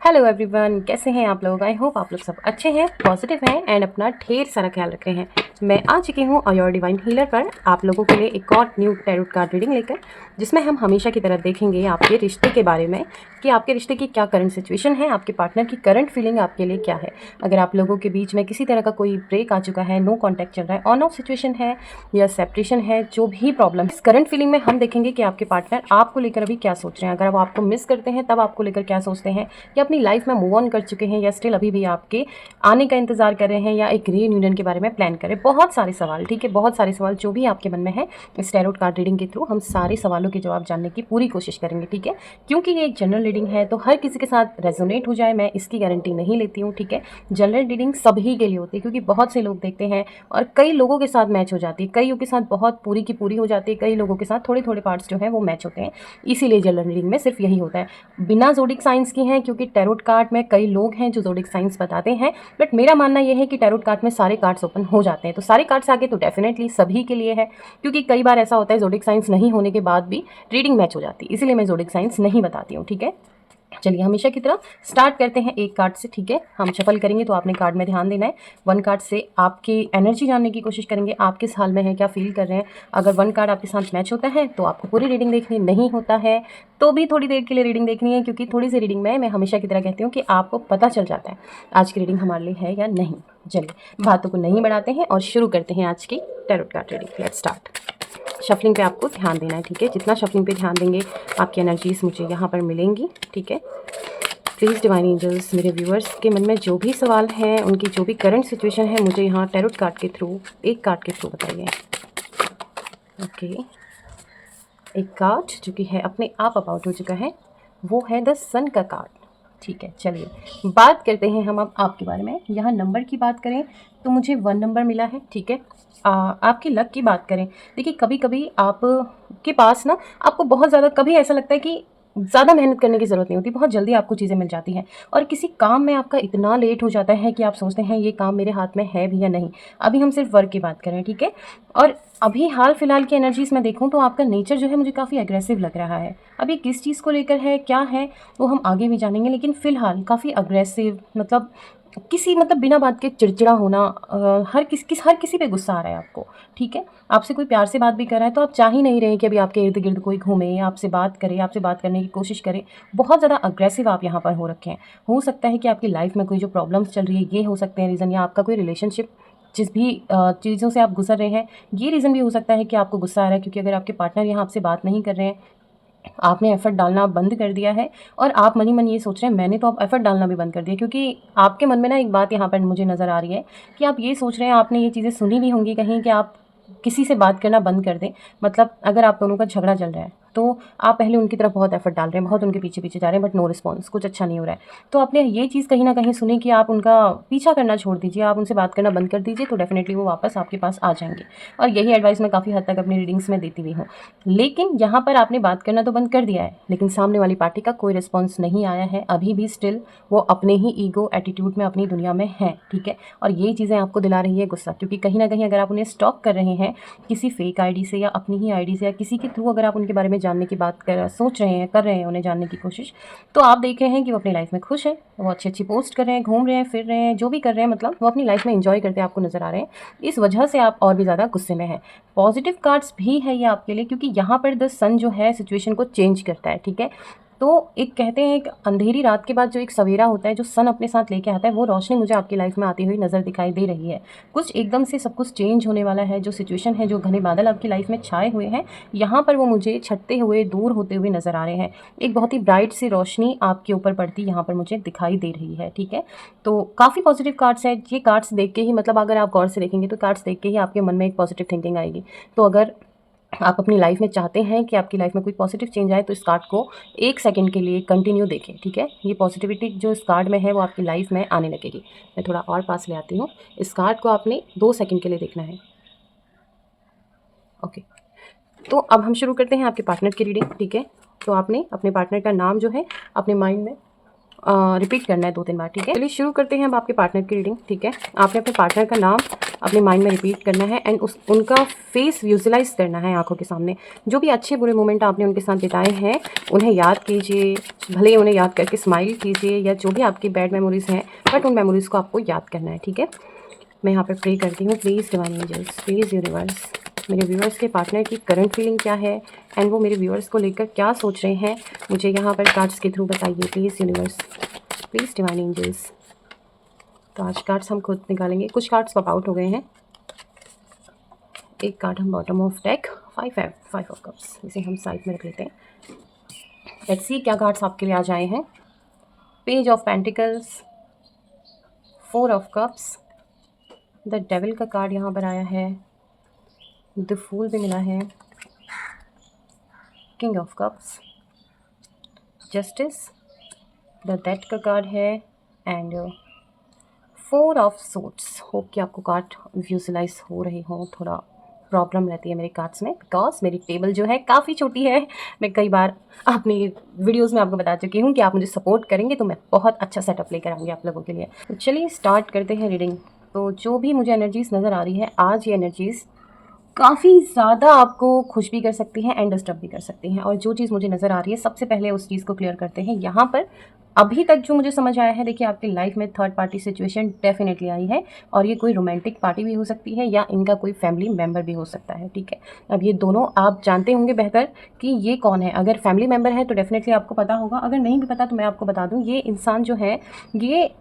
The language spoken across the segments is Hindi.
हेलो एवरीवन, कैसे हैं आप लोग। आई होप आप लोग सब अच्छे हैं, पॉजिटिव हैं एंड अपना ढेर सारा ख्याल रख रहे हैं। मैं आ चुकी हूँ योर डिवाइन हीलर पर आप लोगों के लिए एक और न्यू टैरोट कार्ड रीडिंग लेकर, जिसमें हम हमेशा की तरह देखेंगे आपके रिश्ते के बारे में कि आपके रिश्ते की क्या करंट सिचुएशन है, आपके पार्टनर की करंट फीलिंग आपके लिए क्या है। अगर आप लोगों के बीच में किसी तरह का कोई ब्रेक आ चुका है, नो कॉन्टैक्ट चल रहा है, ऑन ऑफ सिचुएशन है या सेपरेशन है, जो भी प्रॉब्लम, इस करंट फीलिंग में हम देखेंगे कि आपके पार्टनर आपको लेकर अभी क्या सोच रहे हैं। अगर वो आपको मिस करते हैं तब आपको लेकर क्या सोचते हैं, या अपनी लाइफ में मूव ऑन कर चुके हैं, या स्टिल अभी भी आपके आने का इंतजार कर रहे हैं, या एक रीयूनियन के बारे में प्लान करें। बहुत सारे सवाल, ठीक है, बहुत सारे सवाल जो भी आपके मन में है, इस टैरोट कार्ड रीडिंग के थ्रू हम सारे सवालों के जवाब जानने की पूरी कोशिश करेंगे, ठीक है। क्योंकि ये एक जनरल रीडिंग है तो हर किसी के साथ रेजोनेट हो जाए मैं इसकी गारंटी नहीं लेती हूँ, ठीक है। जनरल रीडिंग सभी के लिए होती है, क्योंकि बहुत से लोग देखते हैं और कई लोगों के साथ मैच हो जाती है, कईयों के साथ बहुत पूरी की पूरी हो जाती है, कई लोगों के साथ थोड़े थोड़े पार्ट्स जो है वो मैच होते हैं। इसीलिए जनरल रीडिंग में सिर्फ यही होता है, बिना ज़ोडिक साइंस की हैं, क्योंकि टैरोट कार्ड में कई लोग हैं जो ज़ोडिक साइंस बताते हैं, बट मेरा मानना यह है कि टैरोट कार्ड में सारे कार्ड्स ओपन हो जाते हैं। तो सारे कार्ड्स आगे तो डेफिनेटली सभी के लिए है, क्योंकि कई बार ऐसा होता है ज़ोडिक साइंस नहीं होने के बाद भी रीडिंग मैच हो जाती है, इसीलिए मैं ज़ोडिक साइंस नहीं बताती हूँ, ठीक है। चलिए हमेशा की तरह स्टार्ट करते हैं एक कार्ड से, ठीक है। हम शफल करेंगे तो आपने कार्ड में ध्यान देना है। वन कार्ड से आपकी एनर्जी जानने की कोशिश करेंगे, आप किस हाल में हैं, क्या फील कर रहे हैं। अगर वन कार्ड आपके साथ मैच होता है तो आपको पूरी रीडिंग देखनी, नहीं होता है तो भी थोड़ी देर के लिए रीडिंग देखनी है, क्योंकि थोड़ी सी रीडिंग में मैं हमेशा की तरह कहती हूँ कि आपको पता चल जाता है आज की रीडिंग हमारे लिए है या नहीं। चलिए बातों को नहीं बढ़ाते हैं और शुरू करते हैं आज की tarot card reading. Let's start. Shuffling पे आपको ध्यान देना है, ठीक है। जितना शफलिंग पे ध्यान देंगे आपकी एनर्जीज मुझे यहाँ पर मिलेंगी, ठीक है। प्लीज़ डिवाइन एंजल्स, मेरे व्यूअर्स के मन में जो भी सवाल हैं, उनकी जो भी करंट सिचुएशन है, मुझे यहाँ टैरोट कार्ड के थ्रू, एक कार्ड के थ्रू बताइए। ओके, एक कार्ड जो कि है अपने आप अबाउट हो चुका है, वो है द सन का कार्ड, ठीक है। चलिए बात करते हैं हम अब आपके बारे में। यहाँ नंबर की बात करें तो मुझे 1 नंबर मिला है, ठीक है। आपकी लक की बात करें, देखिए कभी कभी आप के पास ना, आपको बहुत ज़्यादा, कभी ऐसा लगता है कि ज़्यादा मेहनत करने की ज़रूरत नहीं होती, बहुत जल्दी आपको चीज़ें मिल जाती हैं, और किसी काम में आपका इतना लेट हो जाता है कि आप सोचते हैं ये काम मेरे हाथ में है भी या नहीं। अभी हम सिर्फ वर्क की बात करें, ठीक है। और अभी हाल फिलहाल की एनर्जीज में देखूं तो आपका नेचर जो है मुझे काफ़ी एग्रेसिव लग रहा है। अभी किस चीज़ को लेकर है, क्या है, वो हम आगे भी जानेंगे, लेकिन फ़िलहाल काफ़ी अग्रेसिव, मतलब किसी, मतलब बिना बात के चिड़चिड़ा होना, हर किसी पे गुस्सा आ रहा है आपको, ठीक है। आपसे कोई प्यार से बात भी कर रहा है तो आप चाह ही नहीं रहे कि अभी आपके इर्द गिर्द कोई घूमे, आपसे बात करे, आपसे बात करने की कोशिश करे। बहुत ज़्यादा अग्रेसिव आप यहाँ पर हो रखे हैं। हो सकता है कि आपकी लाइफ में कोई जो प्रॉब्लम्स चल रही है ये हो सकते हैं रीज़न, या आपका कोई रिलेशनशिप जिस भी चीज़ों से आप गुजर रहे हैं ये रीज़न भी हो सकता है कि आपको गुस्सा आ रहा है, क्योंकि अगर आपके पार्टनर यहाँ आपसे बात नहीं कर रहे हैं, आपने एफर्ट डालना बंद कर दिया है, और आप मन ही मन ये सोच रहे हैं मैंने तो अब एफर्ट डालना भी बंद कर दिया, क्योंकि आपके मन में ना एक बात यहाँ पर मुझे नज़र आ रही है कि आप ये सोच रहे हैं, आपने ये चीज़ें सुनी भी होंगी कहीं, कि आप किसी से बात करना बंद कर दें। मतलब अगर आप दोनों का झगड़ा चल रहा है तो आप पहले उनकी तरफ बहुत एफर्ट डाल रहे हैं, बहुत उनके पीछे पीछे जा रहे हैं, बट नो रिस्पॉन्स, कुछ अच्छा नहीं हो रहा है। तो आपने ये चीज़ कहीं ना कहीं सुनी कि आप उनका पीछा करना छोड़ दीजिए, आप उनसे बात करना बंद कर दीजिए, तो डेफिनेटली वो वापस आपके पास आ जाएंगे। और यही एडवाइस मैं काफ़ी हद तक अपनी रीडिंग्स में देती भी हूँ। लेकिन यहाँ पर आपने बात करना तो बंद कर दिया है, लेकिन सामने वाली पार्टी का कोई रिस्पॉन्स नहीं आया है अभी भी, स्टिल वो अपने ही ईगो एटीट्यूड में अपनी दुनिया में है, ठीक है। और ये चीज़ें आपको दिला रही है गुस्सा, क्योंकि कहीं ना कहीं अगर आप उन्हें स्टॉक कर रहे हैं किसी फेक आईडी से, या अपनी ही आईडी से, या किसी के थ्रू अगर आप उनके बारे में जानने की बात सोच रहे हैं, कर रहे हैं उन्हें जानने की कोशिश, तो आप देख रहे हैं कि वो अपनी लाइफ में खुश है, वो अच्छी अच्छी पोस्ट कर रहे हैं, घूम रहे हैं, फिर रहे हैं, जो भी कर रहे हैं, मतलब वो अपनी लाइफ में एंजॉय करते हैं, आपको नजर आ रहे हैं। इस वजह से आप और भी ज़्यादा गुस्से में हैं। पॉजिटिव कार्ड्स भी है ये आपके लिए, क्योंकि यहाँ पर द सन जो है सिचुएशन को चेंज करता है, ठीक है। तो एक कहते हैं एक अंधेरी रात के बाद जो एक सवेरा होता है, जो सन अपने साथ लेके आता है, वो रोशनी मुझे आपकी लाइफ में आती हुई नज़र दिखाई दे रही है। कुछ एकदम से सब कुछ चेंज होने वाला है, जो सिचुएशन है, जो घने बादल आपकी लाइफ में छाए हुए हैं, यहाँ पर वो मुझे छटते हुए, दूर होते हुए नज़र आ रहे हैं। एक बहुत ही ब्राइट सी रोशनी आपके ऊपर पड़ती यहाँ पर मुझे दिखाई दे रही है, ठीक है। तो काफ़ी पॉजिटिव कार्ड्स है ये। कार्ड्स देख के ही, मतलब अगर आप गौर से देखेंगे तो कार्ड्स देख के ही आपके मन में एक पॉजिटिव थिंकिंग आएगी। तो अगर आप अपनी लाइफ में चाहते हैं कि आपकी लाइफ में कोई पॉजिटिव चेंज आए, तो इस कार्ड को 1 सेकंड के लिए कंटिन्यू देखें, ठीक है। ये पॉजिटिविटी जो इस कार्ड में है वो आपकी लाइफ में आने लगेगी। मैं थोड़ा और पास ले आती हूँ। इस कार्ड को आपने 2 सेकंड के लिए देखना है, ओके। तो अब हम शुरू करते हैं आपके पार्टनर की रीडिंग, ठीक है। तो आपने अपने पार्टनर का नाम जो है अपने माइंड में रिपीट करना है 2-3 बार, ठीक है। चलिए शुरू करते हैं अब आपके पार्टनर की रीडिंग, ठीक है। आपने अपने पार्टनर का नाम अपने माइंड में रिपीट करना है एंड उनका फेस विजुलाइज करना है आंखों के सामने। जो भी अच्छे बुरे मोमेंट आपने उनके साथ बिताए हैं उन्हें याद कीजिए, भले ही उन्हें याद करके स्माइल कीजिए, या जो भी आपकी बैड मेमोरीज़ हैं बट उन मेमोरीज़ को आपको याद करना है, ठीक है। मैं यहाँ पे प्रे करती हूँ, please divine angels, please universe, मेरे व्यूअर्स के पार्टनर की करंट फीलिंग क्या है एंड वो मेरे व्यूअर्स को लेकर क्या सोच रहे हैं, मुझे यहाँ पर कार्ड्स के थ्रू बताइए please universe, please divine angels. तो आज कार्ड्स हम खुद निकालेंगे। कुछ कार्ड्स पॉप आउट हो गए हैं। एक कार्ड हम bottom of deck, five of cups, इसे हम साइड में रख लेते हैं। लेट्स सी क्या कार्ड्स आपके लिए आज आए हैं। Page of pentacles, 4 of cups, the devil का कार्ड यहाँ पर आया है, द फूल भी मिला है, king of cups, justice, the death का कार्ड है एंड 4 ऑफ सोर्ड्स। होप कि आपको कार्ड विजुअलाइज हो रहे हो। थोड़ा प्रॉब्लम रहती है मेरे कार्ड्स में बिकॉज मेरी टेबल जो है काफ़ी छोटी है। मैं कई बार अपनी वीडियोस में आपको बता चुकी हूँ कि आप मुझे सपोर्ट करेंगे तो मैं बहुत अच्छा सेटअप लेकर आऊँगी आप लोगों के लिए। तो चलिए स्टार्ट करते हैं रीडिंग। तो जो भी मुझे एनर्जीज़ नज़र आ रही है आज, ये एनर्जीज़ काफ़ी ज़्यादा आपको खुश भी कर सकती हैं एंड डिस्टर्ब भी कर सकती हैं। और जो चीज़ मुझे नज़र आ रही है सबसे पहले उस चीज़ को क्लियर करते हैं। यहाँ पर अभी तक जो मुझे समझ आया है, देखिए आपकी लाइफ में third party situation definitely I है और ये कोई रोमांटिक पार्टी भी हो सकती है या इनका कोई फैमिली मेम्बर भी हो सकता है, ठीक है। अब ये दोनों आप जानते होंगे बेहतर कि ये कौन है। अगर फैमिली मेम्बर है तो डेफिनेटली आपको पता होगा, अगर नहीं भी पता तो मैं आपको बता दूँ, ये इंसान जो है ये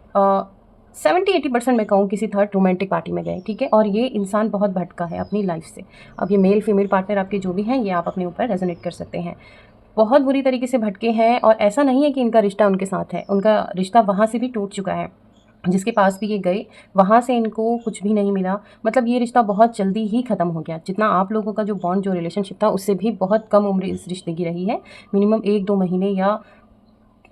70-80% मैं कहूँ किसी थर्ड रोमांटिक पार्टी में गए, ठीक है। और ये इंसान बहुत भटका है अपनी लाइफ से। अब ये मेल फीमेल पार्टनर आपके जो भी हैं ये आप अपने ऊपर रेजोनेट कर सकते हैं। बहुत बुरी तरीके से भटके हैं और ऐसा नहीं है कि इनका रिश्ता उनके साथ है, उनका रिश्ता वहाँ से भी टूट चुका है। जिसके पास भी ये गए वहाँ से इनको कुछ भी नहीं मिला। मतलब ये रिश्ता बहुत जल्दी ही ख़त्म हो गया। जितना आप लोगों का जो बॉन्ड, जो रिलेशनशिप था उससे भी बहुत कम उम्र इस रिश्ते की रही है। मिनिमम 1-2 महीने या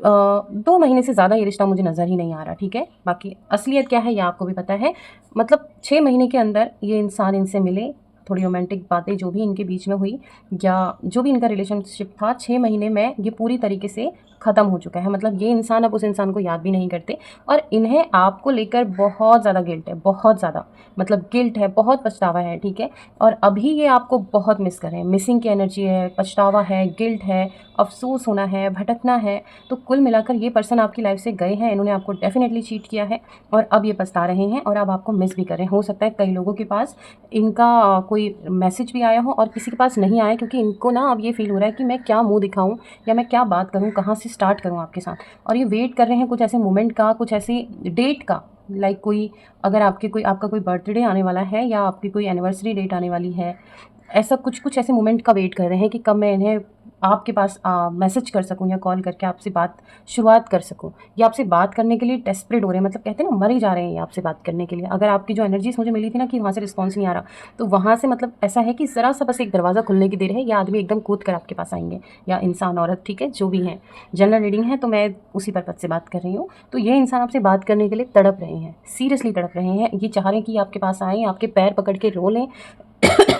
2 महीने से ज़्यादा ये रिश्ता मुझे नज़र ही नहीं आ रहा, ठीक है। बाकी असलियत क्या है ये आपको भी पता है। मतलब 6 महीने के अंदर ये इंसान इनसे मिले, थोड़ी रोमांटिक बातें जो भी इनके बीच में हुई या जो भी इनका रिलेशनशिप था, 6 महीने में ये पूरी तरीके से ख़त्म हो चुका है। मतलब ये इंसान अब उस इंसान को याद भी नहीं करते और इन्हें आपको लेकर बहुत ज़्यादा गिल्ट है, बहुत ज़्यादा, मतलब गिल्ट है, बहुत पछतावा है, ठीक है। और अभी ये आपको बहुत मिस कर रहे हैं। मिसिंग की एनर्जी है, पछतावा है, गिल्ट है, अफसोस होना है, भटकना है। तो कुल मिलाकर ये पर्सन आपकी लाइफ से गए हैं, इन्होंने आपको डेफिनेटली चीट किया है और अब ये पछता रहे हैं और अब आपको मिस भी कर रहे हैं। हो सकता है कई लोगों के पास इनका कोई मैसेज भी आया हो और किसी के पास नहीं आया, क्योंकि इनको ना अब ये फील हो रहा है कि मैं क्या मुंह दिखाऊं या मैं क्या बात करूं, कहाँ से स्टार्ट करूं आपके साथ। और ये वेट कर रहे हैं कुछ ऐसे मोमेंट का, कुछ ऐसी डेट का, लाइक कोई, अगर आपका कोई बर्थडे आने वाला है या आपकी कोई एनिवर्सरी डेट आने वाली है, ऐसा कुछ ऐसे मोमेंट का वेट कर रहे हैं कि कब मैं इन्हें आपके पास मैसेज कर सकूं या कॉल करके आपसे बात शुरुआत कर सकूं, या आपसे बात करने के लिए डेस्परेट हो रहे हैं। मतलब कहते हैं ना, मर ही जा रहे हैं ये आपसे बात करने के लिए। अगर आपकी जो एनर्जीज मुझे मिली थी ना कि वहाँ से रिस्पॉन्स नहीं आ रहा, तो वहाँ से मतलब ऐसा है कि ज़रा सा बस एक दरवाज़ा खुलने की देर है, या आदमी एकदम कूद कर आपके पास आएंगे, या इंसान, औरत, ठीक है, जो भी हैं। जनरल रीडिंग है तो मैं उसी पर्पज़ से बात कर रही हूँ। तो ये इंसान आपसे बात करने के लिए तड़प रहे हैं, सीरियसली तड़प रहे हैं। ये चाह रहे हैं कि आपके पास आएँ, आपके पैर पकड़ के रो लें,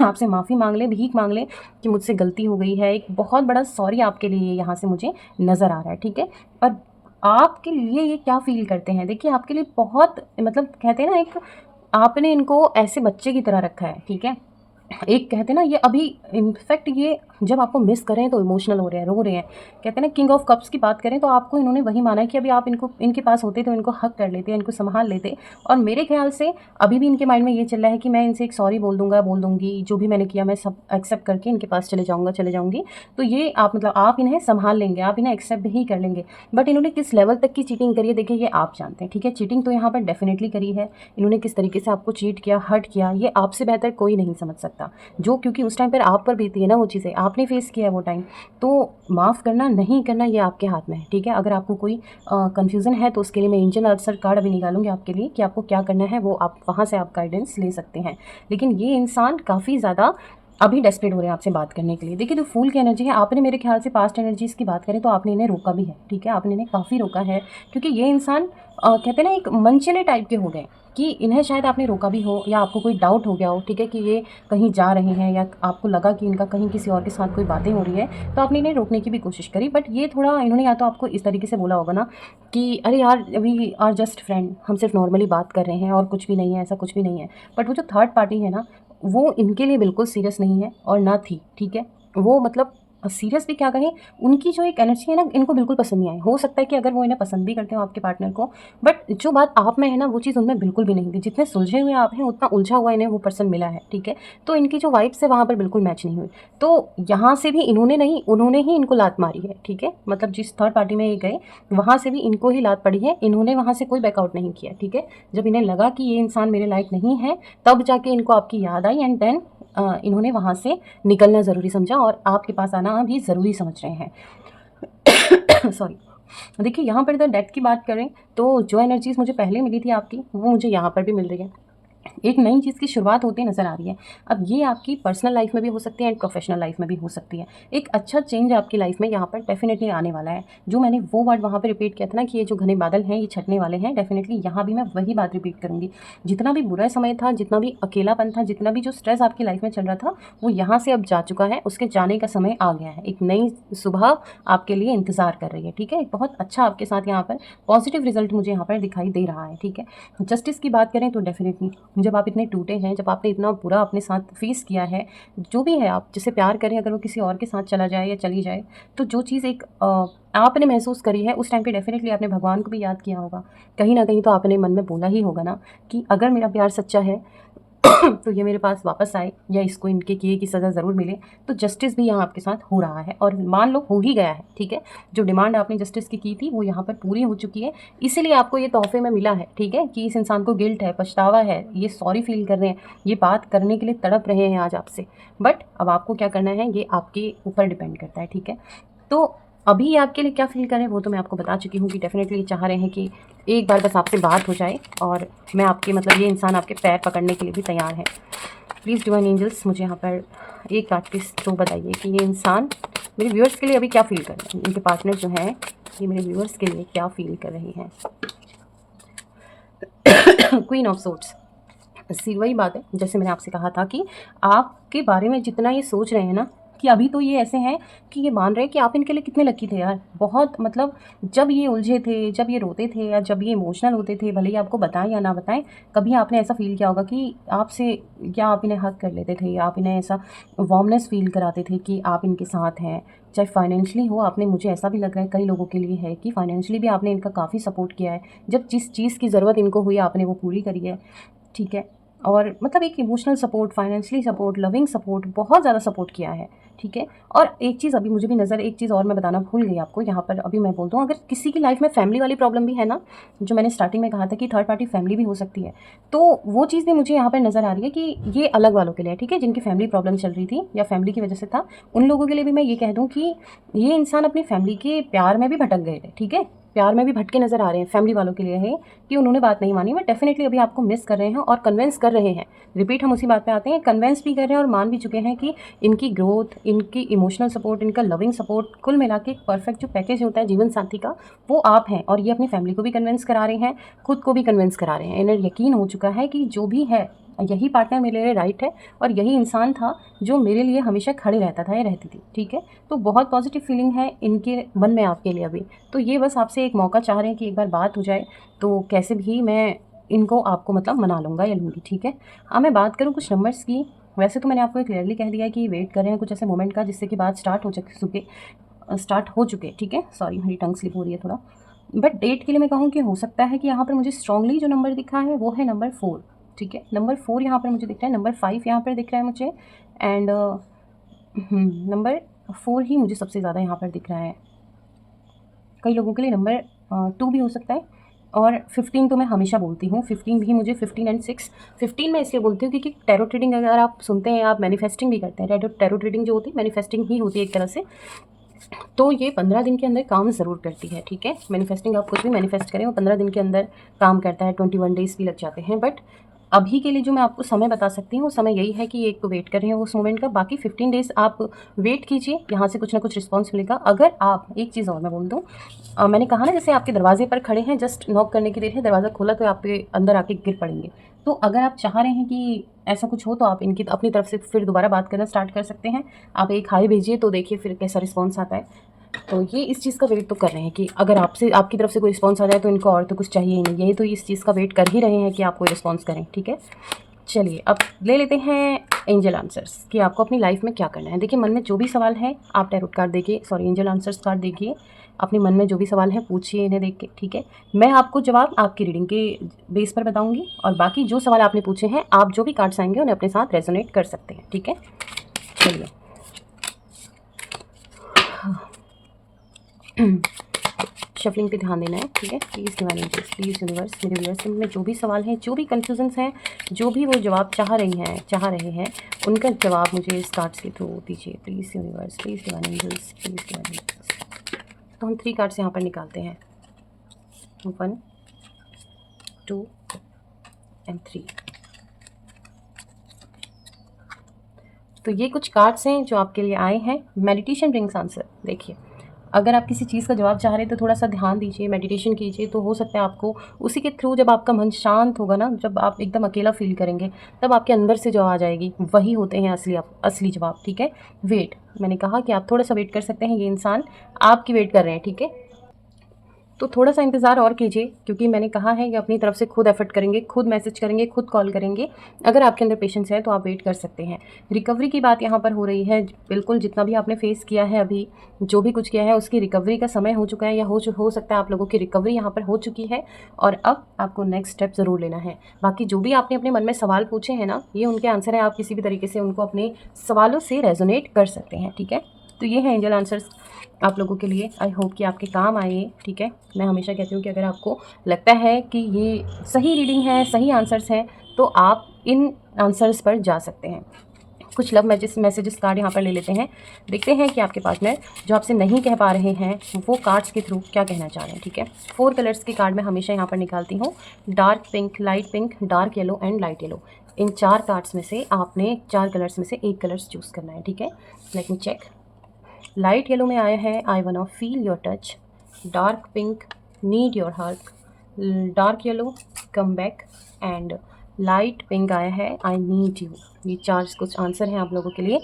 आपसे माफ़ी मांग लें, भीख मांग लें कि मुझसे गलती हो गई है। एक बहुत बड़ा सॉरी आपके लिए यहाँ से मुझे नज़र आ रहा है, ठीक है। और आपके लिए ये क्या फ़ील करते हैं, देखिए आपके लिए बहुत, मतलब कहते हैं ना, एक आपने इनको ऐसे बच्चे की तरह रखा है, ठीक है। एक कहते हैं ना, ये अभी इनफैक्ट ये जब आपको मिस करें तो इमोशनल हो रहे हैं, रो रहे हैं। कहते हैं ना, किंग ऑफ कप्स की बात करें तो आपको इन्होंने वही माना है कि अभी आप इनके पास होते तो इनको हक कर लेते, इनको संभाल लेते। और मेरे ख्याल से अभी भी इनके माइंड में ये चल रहा है कि मैं इनसे एक सॉरी बोल दूंगी, जो भी मैंने किया मैं सब एक्सेप्ट करके इनके पास चले जाऊँगी। तो ये आप इन्हें संभाल लेंगे, आप इन्हें एक्सेप्ट ही कर लेंगे। बट इन्होंने किस लेवल तक की चीटिंग करी है, देखिए ये आप जानते हैं, ठीक है। चीटिंग तो यहाँ पर डेफिनेटली करी है। इन्होंने किस तरीके से आपको चीट किया, हर्ट किया, ये आपसे बेहतर कोई नहीं समझ सकता। जो, क्योंकि उस टाइम पर आप पर बीती है ना वो चीज़ें, आपने फेस किया है वो टाइम। तो माफ़ करना नहीं करना ये आपके हाथ में है, ठीक है। अगर आपको कोई कन्फ्यूज़न है तो उसके लिए मैं एंजल आंसर कार्ड अभी निकालूंगी आपके लिए कि आपको क्या करना है, वो आप वहाँ से आप गाइडेंस ले सकते हैं। लेकिन ये इंसान काफ़ी ज़्यादा अभी डेस्परेट हो रहे हैं आपसे बात करने के लिए। देखिए, जो फूल की एनर्जी है, आपने मेरे ख्याल से पास्ट एनर्जीज़ की बात करें तो आपने इन्हें रोका भी है, ठीक है? आपने इन्हें काफ़ी रोका है, क्योंकि ये इंसान कहते हैं ना एक मनचले टाइप के हो गए कि इन्हें शायद आपने रोका भी हो, या आपको कोई डाउट हो गया हो, ठीक है, कि ये कहीं जा रहे हैं, या आपको लगा कि इनका कहीं किसी और के साथ कोई बातें हो रही है, तो आपने इन्हें रोकने की भी कोशिश करी। बट ये थोड़ा इन्होंने या तो आपको इस तरीके से बोला होगा ना कि अरे यार, वी आर जस्ट फ्रेंड, हम सिर्फ नॉर्मली बात कर रहे हैं और कुछ भी नहीं है, ऐसा कुछ भी नहीं है। बट वो जो थर्ड पार्टी है ना, वो इनके लिए बिल्कुल सीरियस नहीं है और ना थी, ठीक है? वो मतलब सीरियस भी क्या कहें, उनकी जो एक एनर्जी है ना, इनको बिल्कुल पसंद नहीं आई। हो सकता है कि अगर वो इन्हें पसंद भी करते हो आपके पार्टनर को, बट जो बात आप में है ना, वो चीज़ उनमें बिल्कुल भी नहीं थी। जितने सुलझे हुए आप हैं, उतना उलझा हुआ इन्हें वो पर्सन मिला है, ठीक है? तो इनकी जो वाइब्स है, वहाँ पर बिल्कुल मैच नहीं हुई। तो यहाँ से भी इन्होंने नहीं, उन्होंने ही इनको लात मारी है, ठीक है? मतलब जिस थर्ड पार्टी में ये गए, वहाँ से भी इनको ही लात पड़ी है, इन्होंने वहाँ से कोई बैकआउट नहीं किया, ठीक है? जब इन्हें लगा कि ये इंसान मेरे लायक नहीं है, तब जाके इनको आपकी याद आई, एंड देन इन्होंने वहाँ से निकलना ज़रूरी समझा और आपके पास आना भी ज़रूरी समझ रहे हैं। सॉरी। देखिए, यहाँ पर अगर डेथ की बात करें तो जो एनर्जीज़ मुझे पहले मिली थी आपकी, वो मुझे यहाँ पर भी मिल रही है। एक नई चीज़ की शुरुआत होती नज़र आ रही है। अब ये आपकी पर्सनल लाइफ में भी हो सकती है एंड प्रोफेशनल लाइफ में भी हो सकती है। एक अच्छा चेंज आपकी लाइफ में यहाँ पर डेफिनेटली आने वाला है। जो मैंने वो वर्ड वहाँ पे रिपीट किया था ना कि ये जो घने बादल हैं, ये छटने वाले हैं, डेफिनेटली यहाँ भी मैं वही बात रिपीट करूँगी। जितना भी बुरा समय था, जितना भी अकेलापन था, जितना भी जो स्ट्रेस आपकी लाइफ में चल रहा था, वो यहाँ से अब जा चुका है। उसके जाने का समय आ गया है। एक नई सुबह आपके लिए इंतज़ार कर रही है, ठीक है? एक बहुत अच्छा आपके साथ यहाँ पर पॉजिटिव रिजल्ट मुझे यहाँ पर दिखाई दे रहा है, ठीक है? जस्टिस की बात करें तो डेफिनेटली जब आप इतने टूटे हैं, जब आपने इतना बुरा अपने साथ फेस किया है, जो भी है आप जिसे प्यार करें, अगर वो किसी और के साथ चला जाए या चली जाए, तो जो चीज़ एक आपने महसूस करी है, उस टाइम पे डेफिनेटली आपने भगवान को भी याद किया होगा। कहीं ना कहीं तो आपने मन में बोला ही होगा ना कि अगर मेरा प्यार सच्चा है तो ये मेरे पास वापस आए, या इसको इनके किए की सज़ा ज़रूर मिले। तो जस्टिस भी यहाँ आपके साथ हो रहा है, और मान लो हो ही गया है, ठीक है? जो डिमांड आपने जस्टिस की थी, वो यहाँ पर पूरी हो चुकी है। इसीलिए आपको ये तोहफे में मिला है, ठीक है? कि इस इंसान को गिल्ट है, पछतावा है, ये सॉरी फील कर रहे हैं, ये बात करने के लिए तड़प रहे हैं आज आपसे। बट अब आपको क्या करना है, ये आपके ऊपर डिपेंड करता है, ठीक है? तो अभी ये आपके लिए क्या फ़ील कर रहे हैं, वो तो मैं आपको बता चुकी हूँ कि डेफ़िनेटली ये चाह रहे हैं कि एक बार बस आपसे बात हो जाए, और मैं आपके मतलब ये इंसान आपके पैर पकड़ने के लिए भी तैयार है। प्लीज़ डिवाइन एंजल्स, मुझे यहाँ पर एक बात प्लीज़ तो बताइए कि ये इंसान मेरे व्यूअर्स के लिए अभी क्या फ़ील कर रहे हैं। इनके पार्टनर जो हैं, ये मेरे व्यूअर्स के लिए क्या फ़ील कर रही हैं। Queen of swords. सी वही बात है, जैसे मैंने आपसे कहा था कि आपके बारे में जितना ये सोच रहे हैं ना, कि अभी तो ये ऐसे हैं कि ये मान रहे हैं कि आप इनके लिए कितने लकी थे यार। बहुत मतलब जब ये उलझे थे, जब ये रोते थे, या जब ये इमोशनल होते थे, भले ही आपको बताएं या ना बताएं, कभी आपने ऐसा फ़ील किया होगा कि आपसे, या आप इन्हें हग कर लेते थे, या आप इन्हें ऐसा वार्मनेस फ़ील कराते थे कि आप इनके साथ हैं। चाहे फाइनेंशियली हो, आपने, मुझे ऐसा भी लग रहा है कई लोगों के लिए है कि फाइनेंशियली भी आपने इनका काफ़ी सपोर्ट किया है। जब जिस चीज़ की ज़रूरत इनको हुई, आपने वो पूरी करी है, ठीक है? और मतलब एक emotional support, financially support, loving support, बहुत ज़्यादा सपोर्ट किया है, ठीक है? और एक चीज़ अभी मुझे भी एक चीज़ और मैं बताना भूल गई आपको यहाँ पर। अभी मैं बोलता हूँ, अगर किसी की लाइफ में फैमिली वाली प्रॉब्लम भी है ना, जो मैंने स्टार्टिंग में कहा था कि थर्ड पार्टी फैमिली भी हो सकती है, तो वो चीज़ भी मुझे यहाँ पर नज़र आ रही है कि ये अलग वालों के लिए है, ठीक है? जिनकी फैमिली प्रॉब्लम चल रही थी या फैमिली की वजह से था, उन लोगों के लिए भी मैं ये कह दूँ कि ये इंसान अपनी फैमिली के प्यार में भी भटक गए थे, ठीक है? प्यार में भी भटके नज़र आ रहे हैं। फैमिली वालों के लिए है कि उन्होंने बात नहीं मानी, बट डेफिनेटली अभी आपको मिस कर रहे हैं और कन्विंस कर रहे हैं। रिपीट हम उसी बात पे आते हैं, कन्विंस भी कर रहे हैं और मान भी चुके हैं कि इनकी ग्रोथ, इनकी इमोशनल सपोर्ट, इनका लविंग सपोर्ट, कुल मिला के एक परफेक्ट जो पैकेज होता है जीवन साथी का, वो आप हैं। और ये अपनी फैमिली को भी कन्विंस करा रहे हैं, खुद को भी कन्विंस करा रहे हैं। इन्हें यकीन हो चुका है कि जो भी है, यही पार्टनर मेरे लिए राइट है, और यही इंसान था जो मेरे लिए हमेशा खड़े रहता था या रहती थी, ठीक है? तो बहुत पॉजिटिव फीलिंग है इनके मन में आपके लिए अभी। तो ये बस आपसे एक मौका चाह रहे हैं कि एक बार बात हो जाए, तो कैसे भी मैं इनको आपको मतलब मना लूँगा या लूँगी, ठीक है? मैं बात करूँ कुछ नंबर्स की। वैसे तो मैंने आपको क्लियरली कह दिया है कि वेट कर रहे हैं कुछ ऐसे मोमेंट का जिससे कि बात स्टार्ट हो चुके, ठीक है? सॉरी, मेरी टंग स्लिप हो रही है थोड़ा। बट डेट के लिए मैं कहूँ कि हो सकता है कि यहाँ पर मुझे स्ट्रांगली जो नंबर दिखा है वो है नंबर 4, ठीक है? नंबर 4 यहाँ पर मुझे दिख रहा है, नंबर 5 यहाँ पर दिख रहा है मुझे, एंड नंबर 4 ही मुझे सबसे ज़्यादा यहाँ पर दिख रहा है। कई लोगों के लिए नंबर 2 भी हो सकता है, और 15 तो मैं हमेशा बोलती हूँ। 15 भी मुझे 15 एंड 6, 15 मैं इसलिए बोलती हूँ क्योंकि टैरो रीडिंग अगर आप सुनते हैं, आप मैनिफेस्टिंग भी करते हैं। टैरो रीडिंग जो होती है मैनिफेस्टिंग ही होती है एक तरह से। तो ये 15 दिन के अंदर काम ज़रूर करती है, ठीक है? मैनिफेस्टिंग, आप कुछ भी मैनिफेस्ट करें वो 15 दिन के अंदर काम करता है, 21 डेज़ भी लग जाते हैं। बट अभी के लिए जो मैं आपको समय बता सकती हूँ, समय यही है कि एक तो वेट कर रहे हैं उस मोमेंट का, बाकी 15 डेज़ आप वेट कीजिए, यहाँ से कुछ ना कुछ रिस्पॉन्स मिलेगा। अगर आप, एक चीज़ और मैं बोल दूँ, मैंने कहा ना जैसे आपके दरवाजे पर खड़े हैं, जस्ट नॉक करने की देर है, दरवाज़ा खोला तो आपके अंदर आके गिर पड़ेंगे। तो अगर आप चाह रहे हैं कि ऐसा कुछ हो तो आप इनकी अपनी तरफ से फिर दोबारा बात करना स्टार्ट कर सकते हैं। आप एक हाई भेजिए तो देखिए फिर कैसा रिस्पॉन्स आता है। तो ये इस चीज़ का वेट तो कर रहे हैं कि अगर आपसे, आपकी तरफ से कोई रिस्पॉन्स आ जाए तो इनको और तो कुछ चाहिए ही नहीं, यही तो इस चीज़ का वेट कर ही रहे हैं कि आप कोई रिस्पॉन्स करें। ठीक है, चलिए अब ले लेते हैं एंजल आंसर्स कि आपको अपनी लाइफ में क्या करना है। देखिए, मन में जो भी सवाल है आप टैरोट कार्ड देखिए, सॉरी एंजल आंसर्स कार्ड देखिए, अपने मन में जो भी सवाल है पूछिए इन्हें देख के। ठीक है, मैं आपको जवाब आपकी रीडिंग के बेस पर बताऊंगी, और बाकी जो सवाल आपने पूछे हैं, आप जो भी कार्ड्स आएंगे उन्हें अपने साथ रेजोनेट कर सकते हैं। ठीक है, चलिए शफलिंग पे ध्यान देना है। ठीक है, please divine angels, please universe, मेरे व्यूअर्स में जो भी सवाल हैं, जो भी कन्फ्यूजन्स हैं, जो भी वो जवाब चाह रहे हैं, उनका जवाब मुझे इस कार्ड्स के थ्रू दीजिए। Please universe, please divine angels, please divine angels. तो हम 3 कार्ड्स यहाँ पर निकालते हैं, 1 2 एंड 3। तो ये कुछ कार्ड्स हैं जो आपके लिए आए हैं। Meditation brings answer. देखिए, अगर आप किसी चीज़ का जवाब चाह रहे हैं तो थोड़ा सा ध्यान दीजिए, मेडिटेशन कीजिए, तो हो सकता है आपको उसी के थ्रू, जब आपका मन शांत होगा ना, जब आप एकदम अकेला फील करेंगे, तब आपके अंदर से जो आ जाएगी वही होते हैं असली जवाब। ठीक है, वेट, मैंने कहा कि आप थोड़ा सा वेट कर सकते हैं, ये इंसान आपकी वेट कर रहे हैं। ठीक है, तो थोड़ा सा इंतज़ार और कीजिए, क्योंकि मैंने कहा है कि अपनी तरफ से खुद एफर्ट करेंगे, खुद मैसेज करेंगे, खुद कॉल करेंगे। अगर आपके अंदर पेशेंस है तो आप वेट कर सकते हैं। रिकवरी की बात यहाँ पर हो रही है, बिल्कुल जितना भी आपने फेस किया है अभी, जो भी कुछ किया है, उसकी रिकवरी का समय हो चुका है, या हो सकता है आप लोगों की रिकवरी यहाँ पर हो चुकी है, और अब आपको नेक्स्ट स्टेप ज़रूर लेना है। बाकी जो भी आपने अपने मन में सवाल पूछे हैं ना, ये उनके आंसर हैं, आप किसी भी तरीके से उनको अपने सवालों से रेजोनेट कर सकते हैं। ठीक है, तो ये है एंजल आंसर्स आप लोगों के लिए। आई होप कि आपके काम आए। ठीक है, मैं हमेशा कहती हूँ कि अगर आपको लगता है कि ये सही रीडिंग है, सही आंसर्स हैं, तो आप इन आंसर्स पर जा सकते हैं। कुछ लव मैसेजेस कार्ड यहाँ पर ले लेते हैं, देखते हैं कि आपके पार्टनर जो आपसे नहीं कह पा रहे हैं वो कार्ड्स के थ्रू क्या कहना चाह रहे हैं। ठीक है, 4 कलर्स के कार्ड मैं हमेशा यहाँ पर निकालती हूँ, dark pink, light pink, dark yellow and light yellow. In 4 cards में से आपने 4 कलर्स में से 1 कलर्स चूज़ करना है। ठीक है, let me check. Light yellow में आया है I wanna feel your touch, dark pink need your hug, dark yellow come back, and light pink आया है आई नीड यू। ये 4 कुछ आंसर हैं आप लोगों के लिए।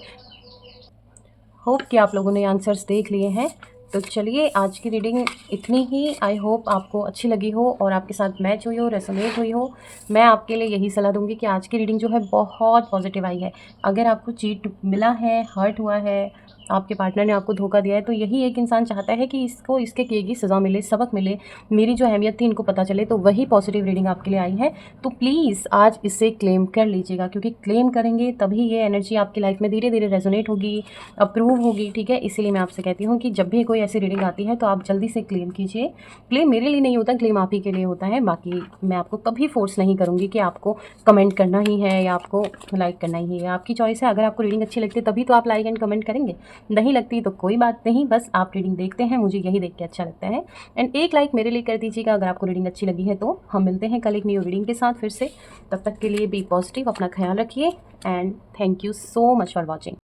होप कि आप लोगों ने आंसर्स देख लिए हैं। तो चलिए, आज की रीडिंग इतनी ही। आई होप आपको अच्छी लगी हो और आपके साथ मैच हुई हो, रेजोनेट हुई हो। मैं आपके लिए यही सलाह दूंगी कि आज की रीडिंग जो है बहुत पॉजिटिव आई है। अगर आपको चीट मिला है, हर्ट हुआ है, आपके पार्टनर ने आपको धोखा दिया है, तो यही एक इंसान चाहता है कि इसको इसके किए की सज़ा मिले, सबक मिले, मेरी जो अहमियत थी इनको पता चले। तो वही पॉजिटिव रीडिंग आपके लिए आई है। तो प्लीज़ आज इसे क्लेम कर लीजिएगा, क्योंकि क्लेम करेंगे तभी ये एनर्जी आपकी लाइफ में धीरे धीरे रेजोनेट होगी, अप्रूव होगी। ठीक है, इसीलिए मैं आपसे कहती हूँ कि जब भी कोई ऐसी रीडिंग आती है तो आप जल्दी से क्लेम कीजिए। क्लेम मेरे लिए नहीं होता, क्लेम आप ही के लिए होता है। बाकी मैं आपको कभी फोर्स नहीं करूँगी कि आपको कमेंट करना ही है या आपको लाइक करना ही है, आपकी चॉइस है। अगर आपको रीडिंग अच्छी लगती है तभी तो आप लाइक एंड कमेंट करेंगे, नहीं लगती तो कोई बात नहीं, बस आप रीडिंग देखते हैं, मुझे यही देख के अच्छा लगता है। एंड एक लाइक मेरे लिए कर दीजिएगा अगर आपको रीडिंग अच्छी लगी है। तो हम मिलते हैं कल एक न्यू रीडिंग के साथ फिर से। तब तक के लिए बी पॉजिटिव, अपना ख्याल रखिए, and thank you so much for watching.